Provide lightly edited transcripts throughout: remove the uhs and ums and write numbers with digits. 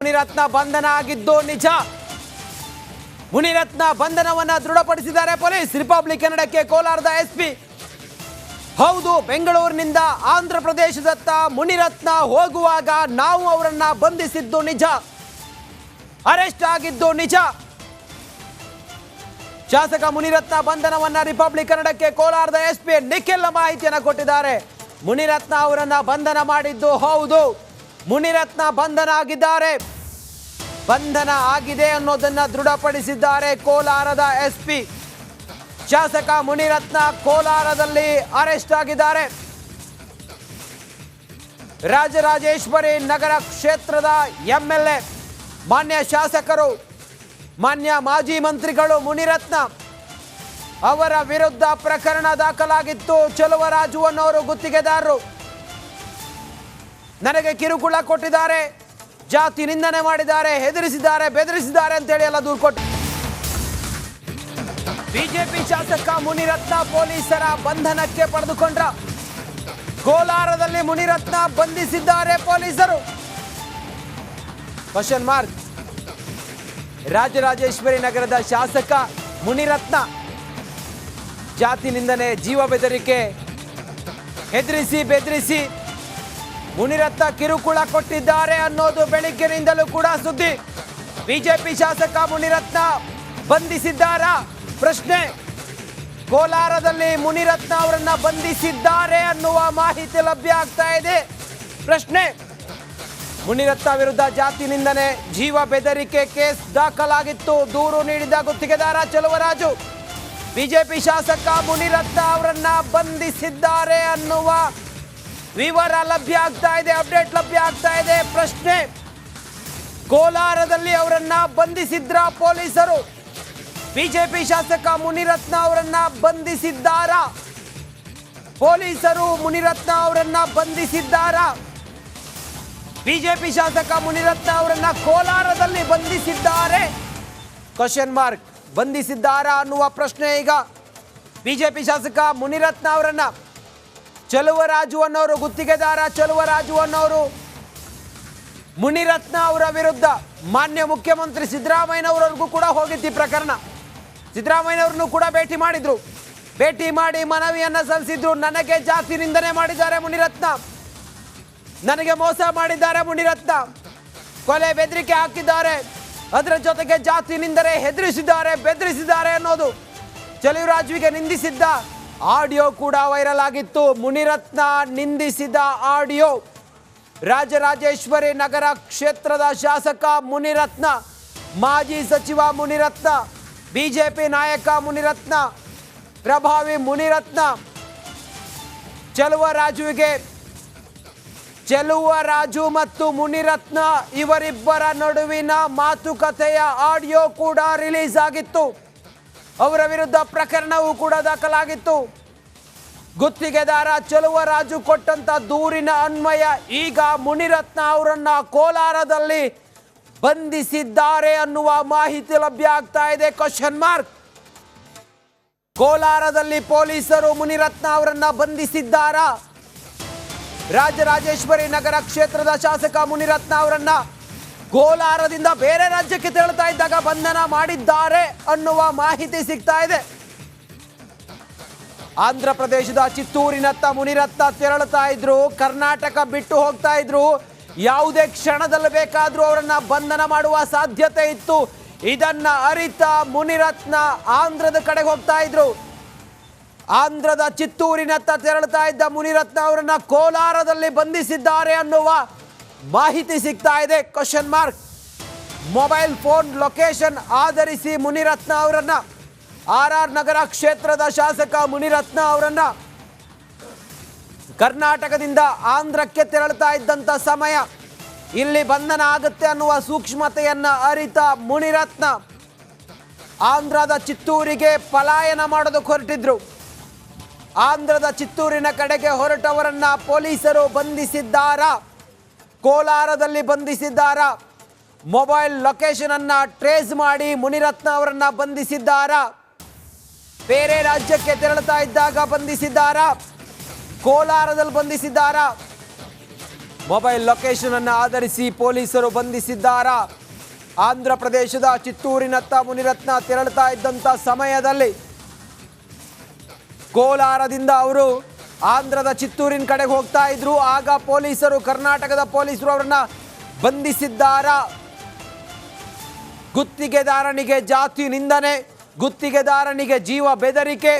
ಮುನಿರತ್ನ ಬಂಧನ ಆಗಿದ್ದು ನಿಜ. ಮುನಿರತ್ನ ಬಂಧನವನ್ನ ದೃಢಪಡಿಸಿದ್ದಾರೆ ಪೊಲೀಸ್. ರಿಪಬ್ಲಿಕ್ ಕನ್ನಡಕ್ಕೆ ಕೋಲಾರದ ಎಸ್ಪಿ. ಹೌದು, ಬೆಂಗಳೂರಿನಿಂದ ಆಂಧ್ರ ಪ್ರದೇಶದತ್ತ ಮುನಿರತ್ನ ಹೋಗುವಾಗ ನಾವು ಅವರನ್ನ ಬಂಧಿಸಿದ್ದು ನಿಜ, ಅರೆಸ್ಟ್ ಆಗಿದ್ದು ನಿಜ. ಶಾಸಕ ಮುನಿರತ್ನ ಬಂಧನವನ್ನ ರಿಪಬ್ಲಿಕ್ ಕನ್ನಡಕ್ಕೆ ಕೋಲಾರದ ಎಸ್ಪಿ ನಿಖಿಲ್ ಮಾಹಿತಿಯನ್ನು ಕೊಟ್ಟಿದ್ದಾರೆ. ಮುನಿರತ್ನ ಅವರನ್ನ ಬಂಧನ ಮಾಡಿದ್ದು ಹೌದು, ಮುನಿರತ್ನ ಬಂಧನ ಆಗಿದ್ದಾರೆ, ಬಂಧನ ಆಗಿದೆ ಅನ್ನೋದನ್ನ ದೃಢಪಡಿಸಿದ್ದಾರೆ ಕೋಲಾರದ ಎಸ್ಪಿ. ಶಾಸಕ ಮುನಿರತ್ನ ಕೋಲಾರದಲ್ಲಿ ಅರೆಸ್ಟ್ ಆಗಿದ್ದಾರೆ. ರಾಜರಾಜೇಶ್ವರಿ ನಗರ ಕ್ಷೇತ್ರದ ಎಂಎಲ್ಎ, ಮಾನ್ಯ ಶಾಸಕರು, ಮಾನ್ಯ ಮಾಜಿ ಮಂತ್ರಿಗಳು ಮುನಿರತ್ನ ಅವರ ವಿರುದ್ಧ ಪ್ರಕರಣ ದಾಖಲಾಗಿತ್ತು. ಚಲುವರಾಜು ಅನ್ನೋರು ಗುತ್ತಿಗೆದಾರರು ನನಗೆ ಕಿರುಕುಳ ಕೊಟ್ಟಿದ್ದಾರೆ, ಜಾತಿ ನಿಂದನೆ ಮಾಡಿದ್ದಾರೆ, ಹೆದರಿಸಿದ್ದಾರೆ, ಬೆದರಿಸಿದ್ದಾರೆ ಅಂತೇಳಿ ಎಲ್ಲ ದೂರು ಕೊಟ್ಟು ಬಿಜೆಪಿ ಶಾಸಕ ಮುನಿರತ್ನ ಪೊಲೀಸರ ಬಂಧನಕ್ಕೆ ಪಡೆದುಕೊಂಡ್ರ. ಕೋಲಾರದಲ್ಲಿ ಮುನಿರತ್ನ ಬಂಧಿಸಿದ್ದಾರೆ ಪೊಲೀಸರು. Question mark. ರಾಜರಾಜೇಶ್ವರಿ ನಗರದ ಶಾಸಕ ಮುನಿರತ್ನ ಜಾತಿ ನಿಂದನೆ, ಜೀವ ಬೆದರಿಕೆ, ಹೆದರಿಸಿ ಬೆದರಿಸಿ ಮುನಿರತ್ನ ಕಿರುಕುಳ ಕೊಟ್ಟಿದ್ದಾರೆ ಅನ್ನೋದು ಬೆಳಿಗ್ಗೆನಿಂದಲೂ ಕೂಡ ಸುದ್ದಿ. ಬಿಜೆಪಿ ಶಾಸಕ ಮುನಿರತ್ನ ಬಂಧಿಸಿದ್ದಾರಾ ಪ್ರಶ್ನೆ. ಕೋಲಾರದಲ್ಲಿ ಮುನಿರತ್ನ ಅವರನ್ನ ಬಂಧಿಸಿದ್ದಾರೆ ಅನ್ನುವ ಮಾಹಿತಿ ಲಭ್ಯ ಆಗ್ತಾ ಇದೆ. ಪ್ರಶ್ನೆ. ಮುನಿರತ್ನ ವಿರುದ್ಧ ಜಾತಿ ನಿಂದನೆ, ಜೀವ ಬೆದರಿಕೆ ಕೇಸ್ ದಾಖಲಾಗಿತ್ತು. ದೂರು ನೀಡಿದ ಗುತ್ತಿಗೆದಾರ ಚಲುವರಾಜು. ಬಿಜೆಪಿ ಶಾಸಕ ಮುನಿರತ್ನ ಅವರನ್ನ ಬಂಧಿಸಿದ್ದಾರೆ ಅನ್ನುವ ವಿವರ ಲಭ್ಯ ಆಗ್ತಾ ಇದೆ, ಅಪ್ಡೇಟ್ ಲಭ್ಯ ಆಗ್ತಾ ಇದೆ. ಪ್ರಶ್ನೆ. ಕೋಲಾರದಲ್ಲಿ ಅವರನ್ನ ಬಂಧಿಸಿದ್ರ ಪೊಲೀಸರು? ಬಿಜೆಪಿ ಶಾಸಕ ಮುನಿರತ್ನ ಅವರನ್ನ ಬಂಧಿಸಿದ್ದಾರಾ? ಪೊಲೀಸರು ಮುನಿರತ್ನ ಅವರನ್ನ ಬಂಧಿಸಿದ್ದಾರಾ? ಬಿಜೆಪಿ ಶಾಸಕ ಮುನಿರತ್ನ ಅವರನ್ನ ಕೋಲಾರದಲ್ಲಿ ಬಂಧಿಸಿದ್ದಾರೆ? Question mark. ಬಂಧಿಸಿದ್ದಾರಾ ಅನ್ನುವ ಪ್ರಶ್ನೆ ಈಗ. ಬಿಜೆಪಿ ಶಾಸಕ ಮುನಿರತ್ನ ಅವರನ್ನ ಚಲುವರಾಜು ಅನ್ನೋರು ಗುತ್ತಿಗೆದಾರ, ಚಲುವರಾಜು ಅನ್ನೋರು ಮುನಿರತ್ನ ಅವರ ವಿರುದ್ಧ ಮಾನ್ಯ ಮುಖ್ಯಮಂತ್ರಿ ಸಿದ್ದರಾಮಯ್ಯನವರಿಗೂ ಕೂಡ ಹೋಗಿತ್ತು ಈ ಪ್ರಕರಣ. ಸಿದ್ದರಾಮಯ್ಯನವ್ರನ್ನು ಕೂಡ ಭೇಟಿ ಮಾಡಿದ್ರು. ಭೇಟಿ ಮಾಡಿ ಮನವಿಯನ್ನ ಸಲ್ಲಿಸಿದ್ರು. ನನಗೆ ಜಾತಿ ನಿಂದನೆ ಮಾಡಿದ್ದಾರೆ ಮುನಿರತ್ನ, ನನಗೆ ಮೋಸ ಮಾಡಿದ್ದಾರೆ ಮುನಿರತ್ನ, ಕೊಲೆ ಬೆದರಿಕೆ ಹಾಕಿದ್ದಾರೆ, ಅದರ ಜೊತೆಗೆ ಜಾತಿ ನಿಂದನೆ, ಹೆದರಿಸಿದ್ದಾರೆ, ಬೆದರಿಸಿದ್ದಾರೆ ಅನ್ನೋದು ಚಲುವರಾಜುವಿಗೆ ನಿಂದಿಸಿದ್ದ ಆಡಿಯೋ ಕೂಡ ವೈರಲ್ ಆಗಿತ್ತು. ಮುನಿರತ್ನ ನಿಂದಿಸಿದ ಆಡಿಯೋ. ರಾಜರಾಜೇಶ್ವರಿ ನಗರ ಕ್ಷೇತ್ರದ ಶಾಸಕ ಮುನಿರತ್ನ, ಮಾಜಿ ಸಚಿವ ಮುನಿರತ್ನ, ಬಿಜೆಪಿ ನಾಯಕ ಮುನಿರತ್ನ, ಪ್ರಭಾವಿ ಮುನಿರತ್ನ ಚಲುವರಾಜು ಮತ್ತು ಮುನಿರತ್ನ ಇವರಿಬ್ಬರ ನಡುವಿನ ಮಾತುಕತೆಯ ಆಡಿಯೋ ಕೂಡ ರಿಲೀಸ್ ಆಗಿತ್ತು. ಅವರ ವಿರುದ್ಧ ಪ್ರಕರಣವೂ ಕೂಡ ದಾಖಲಾಗಿತ್ತು. ಗುತ್ತಿಗೆದಾರ ಚಲುವರಾಜು ಕೊಟ್ಟಂತ ದೂರಿನ ಅನ್ವಯ ಈಗ ಮುನಿರತ್ನ ಅವರನ್ನ ಕೋಲಾರದಲ್ಲಿ ಬಂಧಿಸಿದ್ದಾರೆ ಅನ್ನುವ ಮಾಹಿತಿ ಲಭ್ಯ ಆಗ್ತಾ ಇದೆ. Question mark. ಕೋಲಾರದಲ್ಲಿ ಪೊಲೀಸರು ಮುನಿರತ್ನ ಅವರನ್ನ ಬಂಧಿಸಿದ್ದಾರಾ? ರಾಜರಾಜೇಶ್ವರಿ ನಗರ ಕ್ಷೇತ್ರದ ಶಾಸಕ ಮುನಿರತ್ನ ಅವರನ್ನ ಕೋಲಾರದಿಂದ ಬೇರೆ ರಾಜ್ಯಕ್ಕೆ ತೆರಳುತ್ತಾ ಇದ್ದಾಗ ಬಂಧನ ಮಾಡಿದ್ದಾರೆ ಅನ್ನುವ ಮಾಹಿತಿ ಸಿಗ್ತಾ ಇದೆ. ಆಂಧ್ರ ಪ್ರದೇಶದ ಚಿತ್ತೂರಿನತ್ತ ಮುನಿರತ್ನ ತೆರಳುತ್ತಾ ಇದ್ರು, ಕರ್ನಾಟಕ ಬಿಟ್ಟು ಹೋಗ್ತಾ ಇದ್ರು. ಯಾವುದೇ ಕ್ಷಣದಲ್ಲಿ ಬೇಕಾದ್ರೂ ಅವರನ್ನ ಬಂಧನ ಮಾಡುವ ಸಾಧ್ಯತೆ ಇತ್ತು. ಇದನ್ನ ಅರಿತ ಮುನಿರತ್ನ ಆಂಧ್ರದ ಕಡೆಗೆ ಹೋಗ್ತಾ ಇದ್ರು. ಆಂಧ್ರದ ಚಿತ್ತೂರಿನತ್ತ ತೆರಳುತ್ತಾ ಇದ್ದ ಮುನಿರತ್ನ ಅವರನ್ನ ಕೋಲಾರದಲ್ಲಿ ಬಂಧಿಸಿದ್ದಾರೆ ಅನ್ನುವ ಮಾಹಿತಿ ಸಿಗ್ತಾ ಇದೆ. Question mark. Mobile phone location ಆಧರಿಸಿ ಮುನಿರತ್ನ ಅವರನ್ನ, ಆರ್ ನಗರ ಕ್ಷೇತ್ರದ ಶಾಸಕ ಮುನಿರತ್ನ ಅವರನ್ನ ಕರ್ನಾಟಕದಿಂದ ಆಂಧ್ರಕ್ಕೆ ತೆರಳುತ್ತಾ ಇದ್ದಂತ ಸಮಯ ಇಲ್ಲಿ ಬಂಧನ ಆಗುತ್ತೆ ಅನ್ನುವ ಸೂಕ್ಷ್ಮತೆಯನ್ನ ಅರಿತ ಮುನಿರತ್ನ ಆಂಧ್ರದ ಚಿತ್ತೂರಿಗೆ ಪಲಾಯನ ಮಾಡೋದಕ್ಕೆ ಹೊರಟಿದ್ರು. ಆಂಧ್ರದ ಚಿತ್ತೂರಿನ ಕಡೆಗೆ ಹೊರಟವರನ್ನ ಪೊಲೀಸರು ಬಂಧಿಸಿದ್ದಾರಾ? ಕೋಲಾರದಲ್ಲಿ ಬಂಧಿಸಿದ್ದಾರಾ? ಮೊಬೈಲ್ ಲೊಕೇಶನ್ ಅನ್ನ ಟ್ರೇಸ್ ಮಾಡಿ ಮುನಿರತ್ನ ಅವರನ್ನ ಬಂಧಿಸಿದ್ದಾರಾ? ಬೇರೆ ರಾಜ್ಯಕ್ಕೆ ತೆರಳುತ್ತಾ ಇದ್ದಾಗ ಬಂಧಿಸಿದ್ದಾರಾ? ಕೋಲಾರದಲ್ಲಿ ಬಂಧಿಸಿದ್ದಾರಾ? ಮೊಬೈಲ್ ಲೊಕೇಶನ್ ಅನ್ನು ಆಧರಿಸಿ ಪೊಲೀಸರು ಬಂಧಿಸಿದ್ದಾರಾ? ಆಂಧ್ರ ಪ್ರದೇಶದ ಚಿತ್ತೂರಿನತ್ತ ಮುನಿರತ್ನ ತೆರಳುತ್ತಾ ಇದ್ದಂಥ ಸಮಯದಲ್ಲಿ ಕೋಲಾರದಿಂದ ಅವರು ಆಂಧ್ರದ ಚಿತ್ತೂರಿನ ಕಡೆಗೆ ಹೋಗ್ತಾ ಇದ್ರು. ಆಗ ಪೊಲೀಸರು, ಕರ್ನಾಟಕದ ಪೊಲೀಸರು ಅವರನ್ನ ಬಂಧಿಸಿದ್ದಾರಾ? ಗುತ್ತಿಗೆದಾರನಿಗೆ ಜಾತಿ ನಿಂದನೆ, ಗುತ್ತಿಗೆದಾರನಿಗೆ ಜೀವ ಬೆದರಿಕೆ,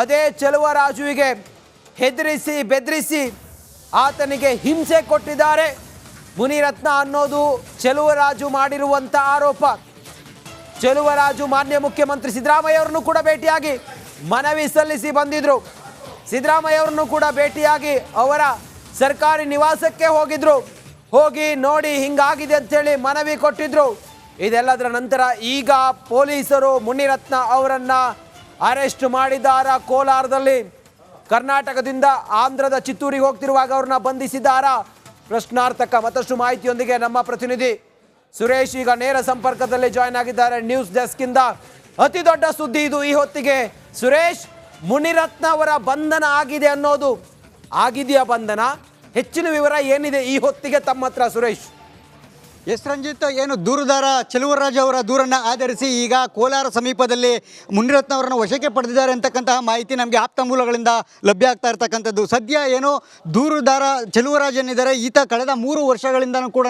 ಅದೇ ಚೆಲುವರಾಜುವಿಗೆ ಹೆದರಿಸಿ ಬೆದರಿಸಿ ಆತನಿಗೆ ಹಿಂಸೆ ಕೊಟ್ಟಿದ್ದಾರೆ ಮುನಿರತ್ನ ಅನ್ನೋದು ಚೆಲುವರಾಜು ಮಾಡಿರುವಂಥ ಆರೋಪ. ಚೆಲುವರಾಜು ಮಾನ್ಯ ಮುಖ್ಯಮಂತ್ರಿ ಸಿದ್ದರಾಮಯ್ಯ ಅವರನ್ನು ಕೂಡ ಭೇಟಿಯಾಗಿ ಮನವಿ ಸಲ್ಲಿಸಿ ಬಂದಿದ್ರು. ಸಿದ್ದರಾಮಯ್ಯ ಅವರನ್ನು ಕೂಡ ಭೇಟಿಯಾಗಿ ಅವರ ಸರ್ಕಾರಿ ನಿವಾಸಕ್ಕೆ ಹೋಗಿದ್ರು. ಹೋಗಿ ನೋಡಿ ಹಿಂಗಾಗಿದೆ ಅಂತೇಳಿ ಮನವಿ ಕೊಟ್ಟಿದ್ರು. ಇದೆಲ್ಲದರ ನಂತರ ಈಗ ಪೊಲೀಸರು ಮುನಿರತ್ನ ಅವರನ್ನ ಅರೆಸ್ಟ್ ಮಾಡಿದಾರ. ಕೋಲಾರದಲ್ಲಿ ಕರ್ನಾಟಕದಿಂದ ಆಂಧ್ರದ ಚಿತ್ತೂರಿಗೆ ಹೋಗ್ತಿರುವಾಗ ಅವ್ರನ್ನ ಬಂಧಿಸಿದಾರ? ಪ್ರಶ್ನಾರ್ಥಕ. ಮತ್ತಷ್ಟು ಮಾಹಿತಿಯೊಂದಿಗೆ ನಮ್ಮ ಪ್ರತಿನಿಧಿ ಸುರೇಶ್ ಈಗ ನೇರ ಸಂಪರ್ಕದಲ್ಲಿ ಜಾಯ್ನ್ ಆಗಿದ್ದಾರೆ ನ್ಯೂಸ್ ಡೆಸ್ಕ್ ಇಂದ. ಅತಿ ದೊಡ್ಡ ಸುದ್ದಿ ಇದು ಈ ಹೊತ್ತಿಗೆ. ಸುರೇಶ್, ಮುನಿರತ್ನ ಅವರ ಬಂಧನ ಆಗಿದೆ ಅನ್ನೋದು ಆಗಿದೆಯಾ? ಬಂಧನ ಹೆಚ್ಚಿನ ವಿವರ ಏನಿದೆ ಈ ಹೊತ್ತಿಗೆ ತಮ್ಮ ಹತ್ರ ಸುರೇಶ್? ಎಸ್ ರಂಜಿತ್, ಏನು ದೂರುದಾರ ಚೆಲುವರಾಜು ಅವರ ದೂರನ್ನು ಆಧರಿಸಿ ಈಗ ಕೋಲಾರ ಸಮೀಪದಲ್ಲಿ ಮುನಿರತ್ನ ಅವರನ್ನು ವಶಕ್ಕೆ ಪಡೆದಿದ್ದಾರೆ ಅಂತಕ್ಕಂತಹ ಮಾಹಿತಿ ನಮಗೆ ಆಪ್ತ ಮೂಲಗಳಿಂದ ಲಭ್ಯ ಆಗ್ತಾ ಇರ್ತಕ್ಕಂಥದ್ದು. ಸದ್ಯ ಏನು ದೂರುದಾರ ಚೆಲುವರಾಜ್ ಏನಿದ್ದಾರೆ, ಈತ ಕಳೆದ 3 ವರ್ಷಗಳಿಂದನೂ ಕೂಡ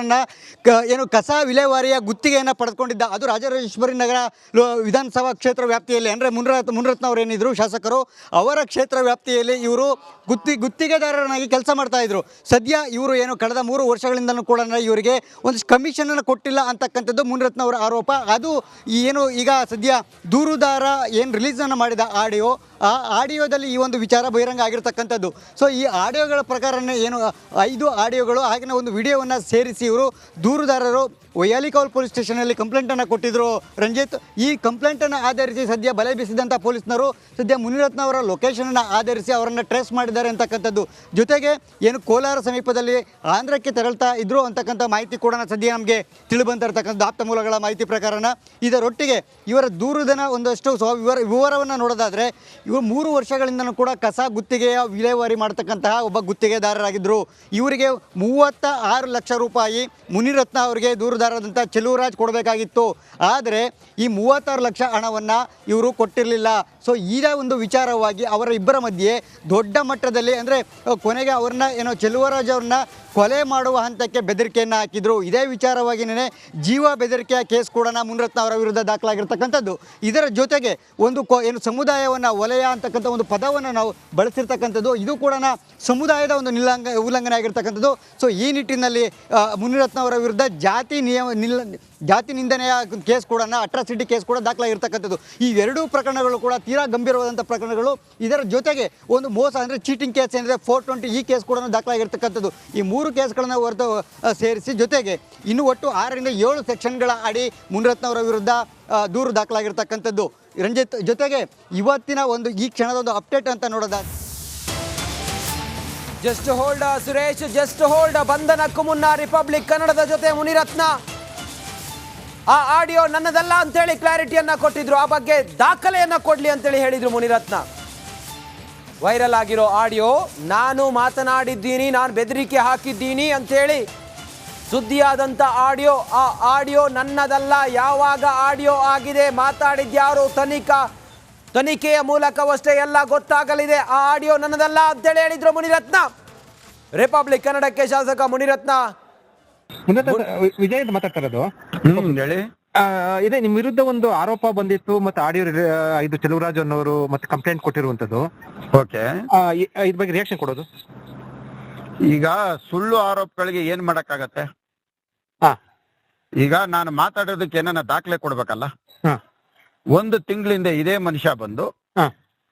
ಏನು ಕಸ ವಿಲೇವಾರಿಯ ಗುತ್ತಿಗೆಯನ್ನು ಪಡೆದುಕೊಂಡಿದ್ದ. ಅದು ರಾಜರಾಜೇಶ್ವರಿ ನಗರ ವಿಧಾನಸಭಾ ಕ್ಷೇತ್ರ ವ್ಯಾಪ್ತಿಯಲ್ಲಿ, ಅಂದರೆ ಮುನಿರತ್ನ ಅವರು ಏನಿದ್ರು ಶಾಸಕರು, ಅವರ ಕ್ಷೇತ್ರ ವ್ಯಾಪ್ತಿಯಲ್ಲಿ ಇವರು ಗುತ್ತಿಗೆದಾರರಾಗಿ ಕೆಲಸ ಮಾಡ್ತಾ ಇದ್ರು. ಸದ್ಯ ಇವರು ಏನು ಕಳೆದ 3 ವರ್ಷಗಳಿಂದನೂ ಕೂಡ ಇವರಿಗೆ ಒಂದು ಕಮಿಷನನ್ನು ಕೊಟ್ಟಿಲ್ಲ ಅಂತಕ್ಕಂಥದ್ದು ಮುನಿರತ್ನ ಅವರ ಆರೋಪ. ಅದು ಏನು ಈಗ ಸದ್ಯ ದೂರುದಾರ ಏನು ರಿಲೀಸನ್ನು ಮಾಡಿದ ಆಡಿಯೋ, ಆ ಆಡಿಯೋದಲ್ಲಿ ಈ ಒಂದು ವಿಚಾರ ಬಹಿರಂಗ ಆಗಿರ್ತಕ್ಕಂಥದ್ದು. ಸೊ ಈ ಆಡಿಯೋಗಳ ಪ್ರಕಾರನೇ ಏನು 5 ಆಡಿಯೋಗಳು ಹಾಗೆಯೇ ಒಂದು ವಿಡಿಯೋವನ್ನು ಸೇರಿಸಿ ಇವರು ದೂರುದಾರರು ವೈಯಾಲಿಕೌಲ್ ಪೊಲೀಸ್ ಸ್ಟೇಷನಲ್ಲಿ ಕಂಪ್ಲೇಂಟನ್ನು ಕೊಟ್ಟಿದ್ದರು ರಂಜಿತ್. ಈ ಕಂಪ್ಲೇಂಟನ್ನು ಆಧರಿಸಿ ಸದ್ಯ ಬಲೆ ಬೀಸಿದಂಥ ಪೊಲೀಸ್ನವರು ಸದ್ಯ ಮುನಿರತ್ನ ಅವರ ಲೊಕೇಶನನ್ನು ಆಧರಿಸಿ ಅವರನ್ನು ಟ್ರೇಸ್ ಮಾಡಿದ್ದಾರೆ ಅಂತಕ್ಕಂಥದ್ದು. ಜೊತೆಗೆ ಏನು ಕೋಲಾರ ಸಮೀಪದಲ್ಲಿ ಆಂಧ್ರಕ್ಕೆ ತೆರಳ್ತಾ ಇದ್ರು ಅಂತಕ್ಕಂಥ ಮಾಹಿತಿ ಕೂಡ ಸದ್ಯ ನಮಗೆ ತಿಳಿಬಂತಿರ್ತಕ್ಕಂಥದ್ದು ಆಪ್ತ ಮೂಲಗಳ ಮಾಹಿತಿ ಪ್ರಕಾರನ. ಇದರೊಟ್ಟಿಗೆ ಇವರ ದೂರದನ ಒಂದಷ್ಟು ವಿವರವನ್ನು ನೋಡೋದಾದರೆ, ಇವರು 3 ವರ್ಷಗಳಿಂದನೂ ಕೂಡ ಕಸ ಗುತ್ತಿಗೆಯ ವಿಲೇವಾರಿ ಮಾಡ್ತಕ್ಕಂತಹ ಒಬ್ಬ ಗುತ್ತಿಗೆದಾರರಾಗಿದ್ದರು. ಇವರಿಗೆ 36 ಲಕ್ಷ ರೂಪಾಯಿ ಮುನಿರತ್ನ ಅವರಿಗೆ ದೂರುದಾರದಂಥ ಚೆಲುವರಾಜ್ ಕೊಡಬೇಕಾಗಿತ್ತು. ಆದರೆ ಈ 36 ಲಕ್ಷ ಹಣವನ್ನು ಇವರು ಕೊಟ್ಟಿರಲಿಲ್ಲ. ಸೊ ಈಗ ಒಂದು ವಿಚಾರವಾಗಿ ಅವರ ಇಬ್ಬರ ಮಧ್ಯೆ ದೊಡ್ಡ ಮಟ್ಟದಲ್ಲಿ, ಅಂದರೆ ಕೊನೆಗೆ ಅವ್ರನ್ನ ಏನೋ ಚೆಲುವರಾಜ್ ಅವ್ರನ್ನ ಕೊಲೆ ಮಾಡುವ ಹಂತಕ್ಕೆ ಬೆದರಿಕೆಯನ್ನು ಹಾಕಿದರು. ಇದೇ ವಿಚಾರವಾಗಿಯೇ ಜೀವ ಬೆದರಿಕೆಯ ಕೇಸ್ ಕೂಡ ಮುನಿರತ್ನ ಅವರ ವಿರುದ್ಧ ದಾಖಲಾಗಿರ್ತಕ್ಕಂಥದ್ದು. ಇದರ ಜೊತೆಗೆ ಒಂದು ಏನು ಸಮುದಾಯವನ್ನು ವಲಯ ಅಂತಕ್ಕಂಥ ಒಂದು ಪದವನ್ನು ನಾವು ಬಳಸಿರ್ತಕ್ಕಂಥದ್ದು, ಇದು ಕೂಡ ಸಮುದಾಯದ ಒಂದು ಉಲ್ಲಂಘನೆ ಆಗಿರ್ತಕ್ಕಂಥದ್ದು. ಸೊ ಈ ನಿಟ್ಟಿನಲ್ಲಿ ಮುನಿರತ್ನ ಅವರ ವಿರುದ್ಧ ಜಾತಿ ನಿಂದನೆಯ ಕೇಸ್ ಕೂಡ, ಅಟ್ರಾಸಿಟಿ ಕೇಸ್ ಕೂಡ ದಾಖಲಾಗಿರ್ತಕ್ಕಂಥದ್ದು. ಈ 2 ಪ್ರಕರಣಗಳು ಕೂಡ ತೀರಾ ಗಂಭೀರವಾದಂಥ ಪ್ರಕರಣಗಳು. ಇದರ ಜೊತೆಗೆ ಒಂದು ಮೋಸ, ಅಂದರೆ ಚೀಟಿಂಗ್ ಕೇಸ್ ಏನಿದೆ 420, ಈ ಕೇಸ್ ಕೂಡ ದಾಖಲಾಗಿರ್ತಕ್ಕಂಥದ್ದು. ಈ 3 ಕೇಸ್ಗಳನ್ನು ಹೊರತು ಸೇರಿಸಿ ಜೊತೆಗೆ ಇನ್ನು ಒಟ್ಟು 6 ರಿಂದ 7 ಸೆಕ್ಷನ್ಗಳ ಅಡಿ ಮುನಿರತ್ನ ಅವರ ವಿರುದ್ಧ ದೂರು ದಾಖಲಾಗಿರ್ತಕ್ಕಂಥದ್ದು ರಂಜಿತ್. ಜೊತೆಗೆ ಇವತ್ತಿನ ಒಂದು ಈ ಕ್ಷಣದ ಒಂದು ಅಪ್ಡೇಟ್ ಅಂತ ನೋಡೋದಾದ್ರೆ, just hold Suresh, just hold. ಬಂಧನಕ್ಕೂ ಮುನ್ನ ರಿಪಬ್ಲಿಕ್ ಕನ್ನಡದ ಜೊತೆ ಮುನಿರತ್ನ ಆ ಆಡಿಯೋ ನನ್ನದಲ್ಲ ಅಂತೇಳಿ ಕ್ಲಾರಿಟಿಯನ್ನ ಕೊಟ್ಟಿದ್ರು. ಆ ಬಗ್ಗೆ ದಾಖಲೆಯನ್ನ ಕೊಡ್ಲಿ ಅಂತೇಳಿ ಹೇಳಿದ್ರು ಮುನಿರತ್ನ. ವೈರಲ್ ಆಗಿರೋ ಆಡಿಯೋ, ನಾನು ಮಾತನಾಡಿದ್ದೀನಿ, ನಾನು ಬೆದರಿಕೆ ಹಾಕಿದ್ದೀನಿ ಅಂತೇಳಿ ಸುದ್ದಿಯಾದಂಥ ಆಡಿಯೋ, ಆ ಆಡಿಯೋ ನನ್ನದಲ್ಲ. ಯಾವಾಗ ಆಡಿಯೋ ಆಗಿದೆ, ಮಾತಾಡಿದ್ಯಾರು, ತನಿಖೆಯ ಮೂಲಕವಷ್ಟೇ ಎಲ್ಲ ಗೊತ್ತಾಗಲಿದೆ. ಆ ಆಡಿಯೋ ನನ್ನದಲ್ಲ ಅಂತೇಳಿ ಹೇಳಿದ್ರು ಮುನಿರತ್ನ. ರಿಪಬ್ಲಿಕ್ ಕನ್ನಡಕ್ಕೆ ಶಾಸಕ ಮುನಿರತ್ನ ವಿಜಯ್ ಅಂತ ಮಾತಾಡ್ತಾ ಇರೋದು. ಹೇಳಿ. ಇದೇ ನಿಮ್ ವಿರುದ್ಧ ಒಂದು ಆರೋಪ ಬಂದಿತ್ತು, ಮತ್ತೆ ಆಡಿಯೋ ಇದು ಚೆಲುವರಾಜ್ ಅನ್ನೋರು ಮತ್ತೆ ಕಂಪ್ಲೇಂಟ್ ಕೊಟ್ಟಿರುವಂತದ್ದು. ಓಕೆ, ಇದ್ರ ಬಗ್ಗೆ ರಿಯಾಕ್ಷನ್ ಕೊಡೋದು. ಈಗ ಸುಳ್ಳು ಆರೋಪಗಳಿಗೆ ಏನ್ ಮಾಡಕ್ಕಾಗತ್ತೆ? ಈಗ ನಾನು ಮಾತಾಡೋದಕ್ಕೆ ಏನಾನ ದಾಖಲೆ ಕೊಡ್ಬೇಕಲ್ಲ. 1 ತಿಂಗಳಿಂದ ಇದೇ ಮನುಷ್ಯ ಬಂದು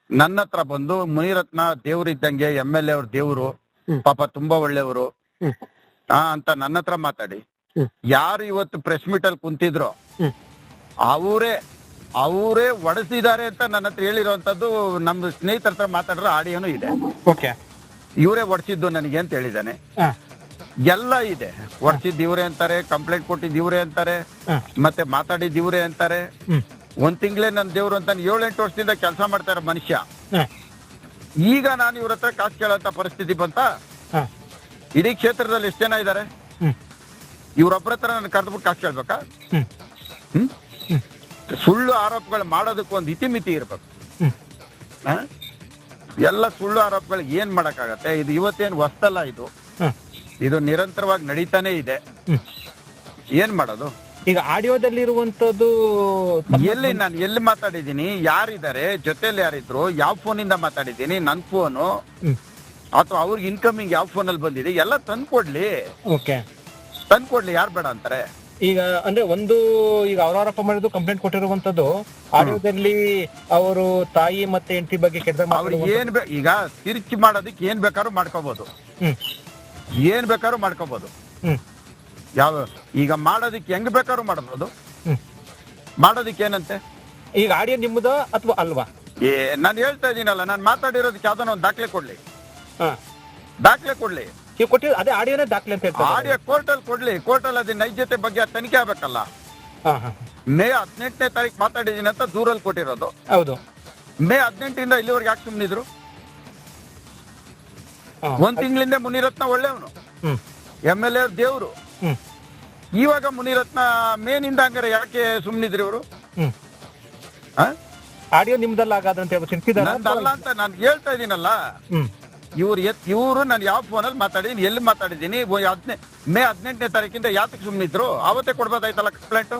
ನನ್ನ ಹತ್ರ ಬಂದು, ಮುನಿರತ್ನ ದೇವ್ರಿದ್ದಂಗೆ, MLA ಅವ್ರ ದೇವ್ರು, ಪಾಪ ತುಂಬಾ ಒಳ್ಳೆಯವರು ಅಂತ ನನ್ನ ಹತ್ರ ಮಾತಾಡಿ, ಯಾರು ಇವತ್ತು ಪ್ರೆಸ್ ಮೀಟ್ ಅಲ್ಲಿ ಕುಂತಿದ್ರು ಅವರೇ ಒಡಿಸಿದ್ದಾರೆ ಅಂತ ನನ್ನ ಹತ್ರ ಹೇಳಿರುವಂತದ್ದು ನಮ್ಮ ಸ್ನೇಹಿತರ ಹತ್ರ ಮಾತಾಡಿರೋ ಆಡಿಯೋನು ಇದೆ. ಓಕೆ, ಇವರೇ ಒಡಿಸಿದ್ದು ನನಗೆ ಅಂತ ಹೇಳಿದ್ದಾನೆ. ಎಲ್ಲ ಇದೆ, ಒಡಿಸಿದ್ದು ಇವ್ರೆ ಅಂತಾರೆ, ಕಂಪ್ಲೇಂಟ್ ಕೊಟ್ಟಿದ್ದು ಇವ್ರೆ ಅಂತಾರೆ, ಮತ್ತೆ ಮಾತಾಡಿದ್ದು ಇವ್ರೆ ಅಂತಾರೆ. 1 ತಿಂಗಳೇ ನನ್ನ ದೇವ್ರು ಅಂತ 7-8 ವರ್ಷದಿಂದ ಕೆಲಸ ಮಾಡ್ತಾ ಇರೋ ಮನುಷ್ಯ. ಈಗ ನಾನು ಇವ್ರ ಹತ್ರ ಕಾಸು ಕೇಳೋಂತ ಪರಿಸ್ಥಿತಿ ಬಂತ. ಇಡೀ ಕ್ಷೇತ್ರದಲ್ಲಿ ಎಷ್ಟು ಜನ ಇದ್ದಾರೆ? ಇವ್ರೊಬ್ಬರ ಹತ್ರ ನಾನು ಕರೆದ್ಬಿಟ್ಟು ಕಾಸು ಕೇಳ್ಬೇಕಾ? ಹ್ಮ್ ಸುಳ್ಳು ಆರೋಪಗಳು ಮಾಡೋದಕ್ಕೆ ಒಂದು ಇತಿಮಿತಿ ಇರ್ಬೇಕು. ಎಲ್ಲ ಸುಳ್ಳು ಆರೋಪಗಳು ಏನ್ ಮಾಡಕ್ಕಾಗತ್ತೆ? ಇದು ಇವತ್ತೇನು ಹೊಸ್ತಲ್ಲ, ಇದು ನಿರಂತರವಾಗಿ ನಡೀತಾನೆ ಇದೆ. ಏನ್ ಮಾಡೋದು? ಈಗ ಆಡಿಯೋದಲ್ಲಿರುವಂತದ್ದು ನಾನು ಎಲ್ಲಿ ಮಾತಾಡಿದ್ದೀನಿ, ಯಾರಿದ್ದಾರೆ ಜೊತೆಲಿ, ಯಾರಿದ್ರು, ಯಾವ ಫೋನಿಂದ ಮಾತಾಡಿದ್ದೀನಿ, ನನ್ ಫೋನು ಅಥವಾ ಅವ್ರಿಗೆ ಇನ್ಕಮಿಂಗ್ ಯಾವ ಫೋನಲ್ಲಿ ಬಂದಿದೆ, ಎಲ್ಲ ತಂದ್ಕೊಡ್ಲಿ. ಓಕೆ, ತಂದ್ಕೊಡ್ಲಿ, ಯಾರು ಬೇಡ ಅಂತಾರೆ? ಈಗ ಅಂದ್ರೆ ಒಂದು ಈಗ ಅವ್ರ ಆರೋಪ ಮಾಡಿದ್ದು ಕಂಪ್ಲೇಂಟ್ ಕೊಟ್ಟಿರುವಂತದ್ದು ಆಡಿಯೋದಲ್ಲಿ ಅವರು ತಾಯಿ ಮತ್ತೆ ಹೆಂಡತಿ ಬಗ್ಗೆ ಕೆಟ್ಟ ಅವ್ರಿಗೆ ಈಗ ತಿರುಚಿ ಮಾಡೋದಕ್ಕೆ ಏನ್ ಬೇಕಾದ್ರೂ ಮಾಡ್ಕೋಬಹುದು, ಏನ್ ಬೇಕಾದ್ರೂ ಮಾಡ್ಕೋಬಹುದು. ಯಾವ ಈಗ ಮಾಡೋದಕ್ಕೆ ಹೆಂಗ್ ಬೇಕಾದ್ರೂ ಮಾಡಬಹುದು, ಮಾಡೋದಕ್ಕೆ ಏನಂತೆ? ಈಗ ಆಡಿಯೋ ನಿಮ್ಮದ ಅಥವಾ ಅಲ್ವಾ? ನಾನು ಹೇಳ್ತಾ ಇದೀನಲ್ಲ, ನಾನು ಮಾತಾಡಿರೋದಕ್ಕೆ ಯಾವ್ದಾನ ಒಂದು ದಾಖಲೆ ಕೊಡ್ಲಿ, ದಾಖಲೆ ಕೊಡ್ಲಿ. ಕೊಟ್ಟಿರೋ ಅದೇ ಆಡಿಯೋನೇ ದಾಖಲೆ ಅಂತ ಹೇಳ್ತಾರೆ. ಆಡಿಯೋ ಕೋರ್ಟಲ್ಲಿ ಕೊಡ್ಲಿ, ಕೋರ್ಟಲ್ಲಿ ಅದೇ ನೈಜತೆ ಬಗ್ಗೆ ತನಿಖೆ ಆಗ್ಬೇಕಲ್ಲ. ಮೇ 18ನೇ ತಾರೀಕು ಮಾತಾಡಿದೀನಿ ಅಂತ ದೂರಲ್ಲಿ ಕೊಟ್ಟಿರೋದು. ಹೌದು, ಮೇ 18ರಿಂದ ಇಲ್ಲಿವರೆಗೆ ಯಾಕೆ ಸುಮ್ಮನಿದ್ರು? ಒಂದ್ ತಿಂಗಳಿಂದ ಮುನಿರತ್ನ ಒಳ್ಳೆಯವನು, MLA ದೇವ್ರು. ಇವಾಗ ಮುನಿರತ್ನ ಮೇನಿಂದ ಹಂಗಾರೆ ಯಾಕೆ ಸುಮ್ಮನಿದ್ರಿ ಇವರು? ಆಡಿಯೋ ನಿಮ್ದಲ್ಲ ಆಗಾದಂತ ನಂದಲ್ಲ ಅಂತ ನಾನು ಹೇಳ್ತಾ ಇದೀನಲ್ಲ. ಇವರು ನಾನು ಯಾವ ಫೋನಲ್ಲಿ ಮಾತಾಡಿದೀನಿ, ಎಲ್ಲಿ ಮಾತಾಡಿದೀನಿ, ಮೇ 18ನೇ ತಾರೀಕಿಂದ ಯಾತಕ್ಕೆ ಸುಮ್ಮನಿದ್ರು? ಅವತ್ತೇ ಕೊಡ್ಬೋದಾಯ್ತಲ್ಲ ಕಂಪ್ಲೇಂಟು,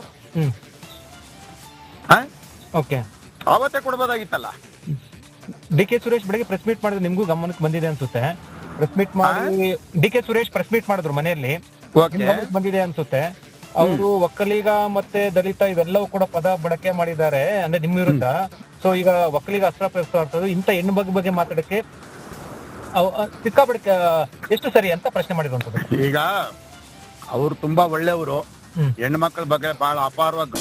ಅವತ್ತೇ ಕೊಡ್ಬೋದಾಗಿತ್ತಲ್ಲ. DK ಸುರೇಶ್ ಬೆಳಗ್ಗೆ ಪ್ರೆಸ್ ಮೀಟ್ ಮಾಡಿದ್ರೆ ನಿಮ್ಗೂ ಗಮನಕ್ಕೆ ಬಂದಿದೆ ಅನ್ಸುತ್ತೆ. ಪ್ರೆಸ್ ಮೀಟ್ ಮಾಡಿ DK ಸುರೇಶ್ ಪ್ರೆಸ್ ಮೀಟ್ ಮಾಡಿದ್ರು ಮನೆಯಲ್ಲಿ, ಬಂದಿದೆ ಅನ್ಸುತ್ತೆ. ಅವರು ಒಕ್ಕಲಿಗ ಮತ್ತೆ ದಲಿತ ಇವೆಲ್ಲವೂ ಕೂಡ ಪದ ಬಳಕೆ ಮಾಡಿದ್ದಾರೆ ಅಂದ್ರೆ ನಿಮ್ಮ ವಿರುದ್ಧ. ಸೊ ಈಗ ಒಕ್ಕಲಿಗ ಅಸ್ತ್ರ ಪ್ರಯೋಗಿಸ್ತಾ ಇಂಥ ಹೆಣ್ಣು ಬಗ್ಗೆ ಮಾತಾಡಕ್ಕೆ ಸಿಕ್ಕಾಪಟ್ಟೆ ಎಷ್ಟು ಸರಿ ಅಂತ ಪ್ರಶ್ನೆ ಮಾಡಿರುವಂತದ್ದು. ಈಗ ಅವ್ರು ತುಂಬಾ ಒಳ್ಳೆಯವರು, ಹೆಣ್ಣು ಮಕ್ಕಳ ಬಗ್ಗೆ ಬಹಳ ಅಪಾರವಾಗಿ